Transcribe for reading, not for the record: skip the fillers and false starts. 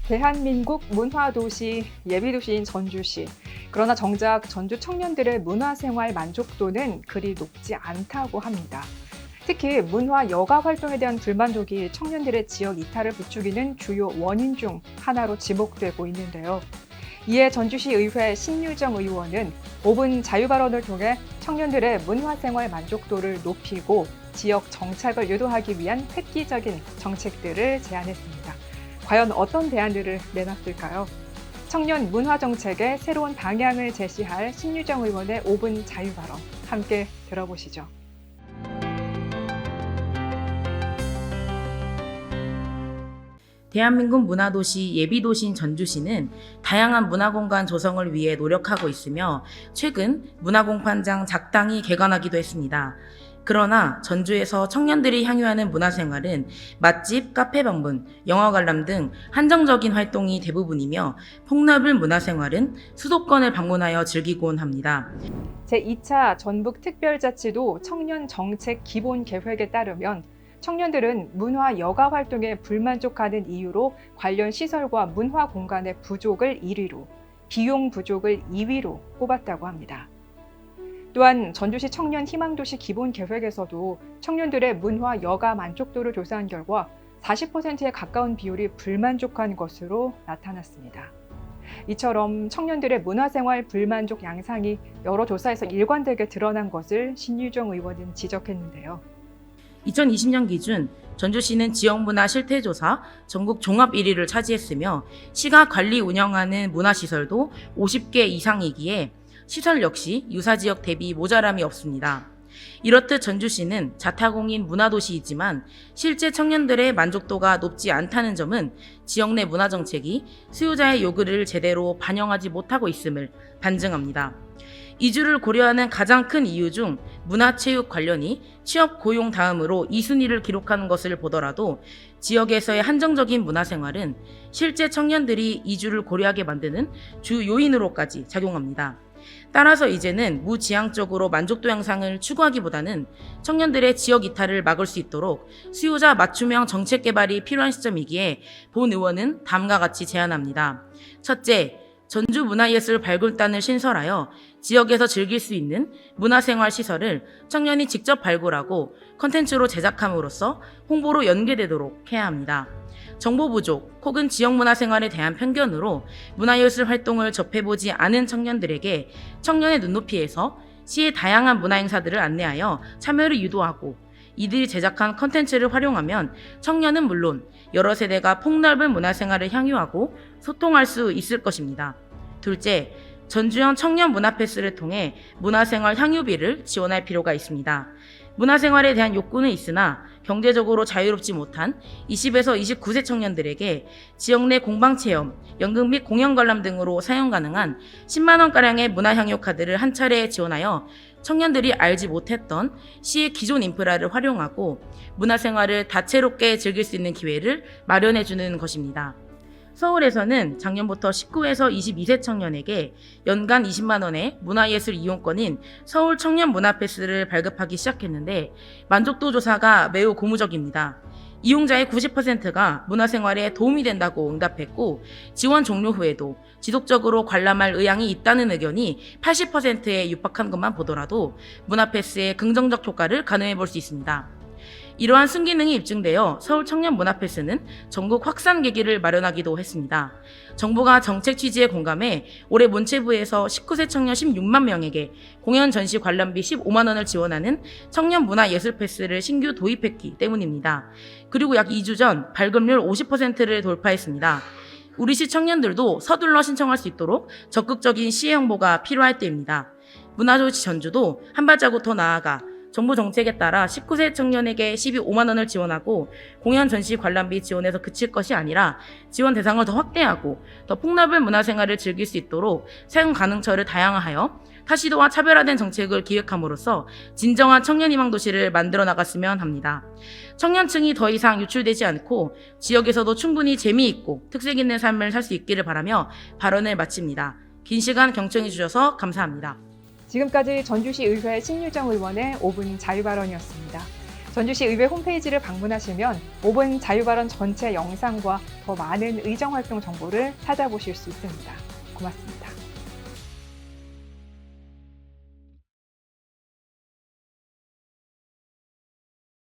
대한민국 문화도시, 예비도시인 전주시. 그러나 정작 전주 청년들의 문화생활 만족도는 그리 높지 않다고 합니다. 특히 문화 여가 활동에 대한 불만족이 청년들의 지역 이탈을 부추기는 주요 원인 중 하나로 지목되고 있는데요. 이에 전주시 의회 신유정 의원은 5분 자유발언을 통해 청년들의 문화생활 만족도를 높이고 지역 정착을 유도하기 위한 획기적인 정책들을 제안했습니다. 과연 어떤 대안들을 내놨을까요? 청년 문화정책의 새로운 방향을 제시할 신유정 의원의 5분 자유발언 함께 들어보시죠. 대한민국 문화도시 예비도시인 전주시는 다양한 문화공간 조성을 위해 노력하고 있으며 최근 문화공판장 작당이 개관하기도 했습니다. 그러나 전주에서 청년들이 향유하는 문화생활은 맛집, 카페 방문, 영화 관람 등 한정적인 활동이 대부분이며 폭넓은 문화생활은 수도권을 방문하여 즐기곤 합니다. 제2차 전북특별자치도 청년정책 기본계획에 따르면 청년들은 문화 여가 활동에 불만족하는 이유로 관련 시설과 문화 공간의 부족을 1위로, 비용 부족을 2위로 꼽았다고 합니다. 또한 전주시 청년 희망도시 기본계획에서도 청년들의 문화 여가 만족도를 조사한 결과 40%에 가까운 비율이 불만족한 것으로 나타났습니다. 이처럼 청년들의 문화생활 불만족 양상이 여러 조사에서 일관되게 드러난 것을 신유정 의원은 지적했는데요. 2020년 기준 전주시는 지역문화 실태조사 전국 종합 1위를 차지했으며 시가 관리 운영하는 문화시설도 50개 이상이기에 시설 역시 유사지역 대비 모자람이 없습니다. 이렇듯 전주시는 자타공인 문화도시이지만 실제 청년들의 만족도가 높지 않다는 점은 지역 내 문화정책이 수요자의 요구를 제대로 반영하지 못하고 있음을 반증합니다. 이주를 고려하는 가장 큰 이유 중 문화체육 관련이 취업 고용 다음으로 2순위를 기록하는 것을 보더라도 지역에서의 한정적인 문화생활은 실제 청년들이 이주를 고려하게 만드는 주 요인으로까지 작용합니다. 따라서 이제는 무지향적으로 만족도 향상을 추구하기보다는 청년들의 지역 이탈을 막을 수 있도록 수요자 맞춤형 정책 개발이 필요한 시점이기에 본 의원은 다음과 같이 제안합니다. 첫째, 전주문화예술 발굴단을 신설하여 지역에서 즐길 수 있는 문화생활 시설을 청년이 직접 발굴하고 콘텐츠로 제작함으로써 홍보로 연계되도록 해야 합니다. 정보 부족 혹은 지역 문화생활에 대한 편견으로 문화예술 활동을 접해보지 않은 청년들에게 청년의 눈높이에서 시의 다양한 문화행사들을 안내하여 참여를 유도하고 이들이 제작한 콘텐츠를 활용하면 청년은 물론 여러 세대가 폭넓은 문화생활을 향유하고 소통할 수 있을 것입니다. 둘째, 전주형 청년 문화패스를 통해 문화생활 향유비를 지원할 필요가 있습니다. 문화생활에 대한 욕구는 있으나 경제적으로 자유롭지 못한 20에서 29세 청년들에게 지역 내 공방체험, 연극 및 공연 관람 등으로 사용 가능한 10만 원가량의 문화향유 카드를 한 차례 지원하여 청년들이 알지 못했던 시의 기존 인프라를 활용하고 문화생활을 다채롭게 즐길 수 있는 기회를 마련해주는 것입니다. 서울에서는 작년부터 19에서 22세 청년에게 연간 20만 원의 문화예술 이용권인 서울 청년 문화패스를 발급하기 시작했는데 만족도 조사가 매우 고무적입니다. 이용자의 90%가 문화생활에 도움이 된다고 응답했고 지원 종료 후에도 지속적으로 관람할 의향이 있다는 의견이 80%에 육박한 것만 보더라도 문화패스의 긍정적 효과를 가늠해 볼 수 있습니다. 이러한 순기능이 입증되어 서울 청년 문화패스는 전국 확산 계기를 마련하기도 했습니다. 정부가 정책 취지에 공감해 올해 문체부에서 19세 청년 16만 명에게 공연 전시 관람비 15만 원을 지원하는 청년 문화예술 패스를 신규 도입했기 때문입니다. 그리고 약 2주 전 발급률 50%를 돌파했습니다. 우리 시 청년들도 서둘러 신청할 수 있도록 적극적인 시의 홍보가 필요할 때입니다. 문화도시 전주도 한 발자국 더 나아가 정부 정책에 따라 19세 청년에게 12만 원을 지원하고 공연 전시 관람비 지원에서 그칠 것이 아니라 지원 대상을 더 확대하고 더 폭넓은 문화생활을 즐길 수 있도록 사용 가능처를 다양화하여 타시도와 차별화된 정책을 기획함으로써 진정한 청년희망 도시를 만들어 나갔으면 합니다. 청년층이 더 이상 유출되지 않고 지역에서도 충분히 재미있고 특색 있는 삶을 살 수 있기를 바라며 발언을 마칩니다. 긴 시간 경청해 주셔서 감사합니다. 지금까지 전주시 의회 신유정 의원의 5분 자유발언이었습니다. 전주시 의회 홈페이지를 방문하시면 5분 자유발언 전체 영상과 더 많은 의정활동 정보를 찾아보실 수 있습니다. 고맙습니다.